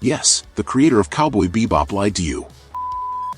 Yes, the creator of Cowboy Bebop lied to you.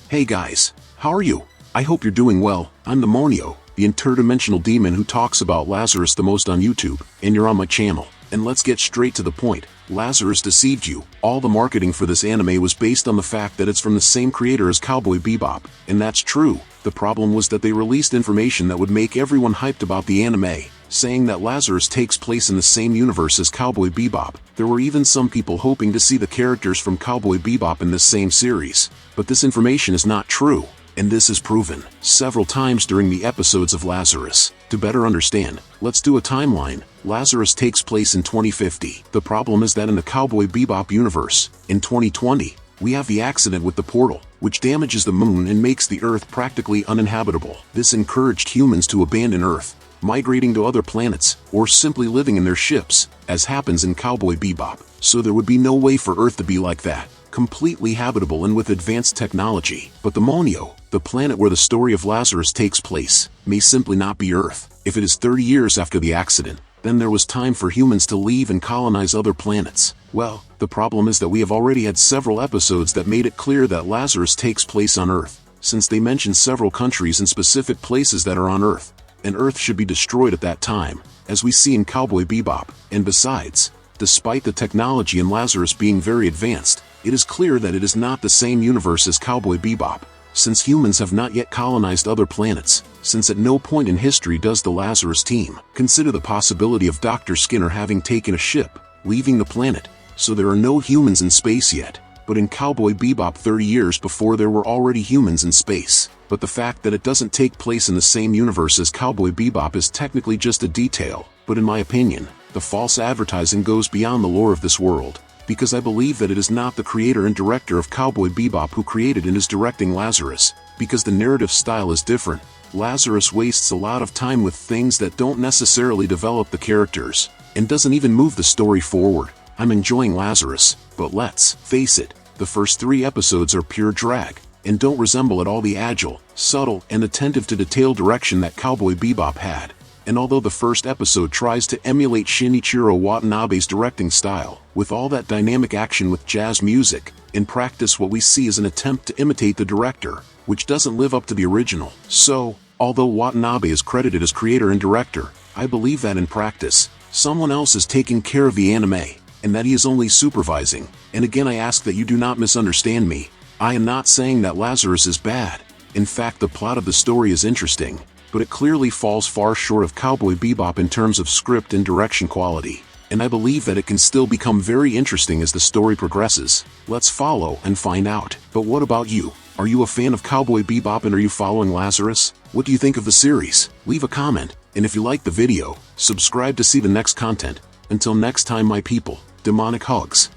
Hey guys, how are you? I hope you're doing well. I'm the Monio, the interdimensional demon who talks about Lazarus the most on YouTube, and you're on my channel. And let's get straight to the point. Lazarus deceived you. All the marketing for this anime was based on the fact that it's from the same creator as Cowboy Bebop, and that's true. The problem was that they released information that would make everyone hyped about the anime, saying that Lazarus takes place in the same universe as Cowboy Bebop. There were even some people hoping to see the characters from Cowboy Bebop in this same series. But this information is not true, and this is proven several times during the episodes of Lazarus. To better understand, let's do a timeline. Lazarus takes place in 2050. The problem is that in the Cowboy Bebop universe, in 2020, we have the accident with the portal, which damages the moon and makes the Earth practically uninhabitable. This encouraged humans to abandon Earth, migrating to other planets, or simply living in their ships, as happens in Cowboy Bebop. So there would be no way for Earth to be like that, completely habitable and with advanced technology. But the Monio, the planet where the story of Lazarus takes place, may simply not be Earth. If it is 30 years after the accident, then there was time for humans to leave and colonize other planets. Well, the problem is that we have already had several episodes that made it clear that Lazarus takes place on Earth, since they mention several countries and specific places that are on Earth, and Earth should be destroyed at that time, as we see in Cowboy Bebop. And besides, despite the technology in Lazarus being very advanced, it is clear that it is not the same universe as Cowboy Bebop, since humans have not yet colonized other planets, since at no point in history does the Lazarus team consider the possibility of Dr. Skinner having taken a ship, leaving the planet, so there are no humans in space yet. But in Cowboy Bebop 30 years before there were already humans in space. But the fact that it doesn't take place in the same universe as Cowboy Bebop is technically just a detail, but in my opinion, the false advertising goes beyond the lore of this world, because I believe that it is not the creator and director of Cowboy Bebop who created and is directing Lazarus, because the narrative style is different. Lazarus wastes a lot of time with things that don't necessarily develop the characters, and doesn't even move the story forward. I'm enjoying Lazarus, but let's face it, the first 3 episodes are pure drag, and don't resemble at all the agile, subtle, and attentive to detail direction that Cowboy Bebop had. And although the first episode tries to emulate Shinichiro Watanabe's directing style, with all that dynamic action with jazz music, in practice what we see is an attempt to imitate the director, which doesn't live up to the original. So, although Watanabe is credited as creator and director, I believe that in practice, someone else is taking care of the anime, and that he is only supervising. And again, I ask that you do not misunderstand me. I am not saying that Lazarus is bad. In fact, the plot of the story is interesting, but it clearly falls far short of Cowboy Bebop in terms of script and direction quality. And I believe that it can still become very interesting as the story progresses. Let's follow and find out. But what about you? Are you a fan of Cowboy Bebop and are you following Lazarus? What do you think of the series? Leave a comment, and if you liked the video, subscribe to see the next content. Until next time, my people, demonic hugs.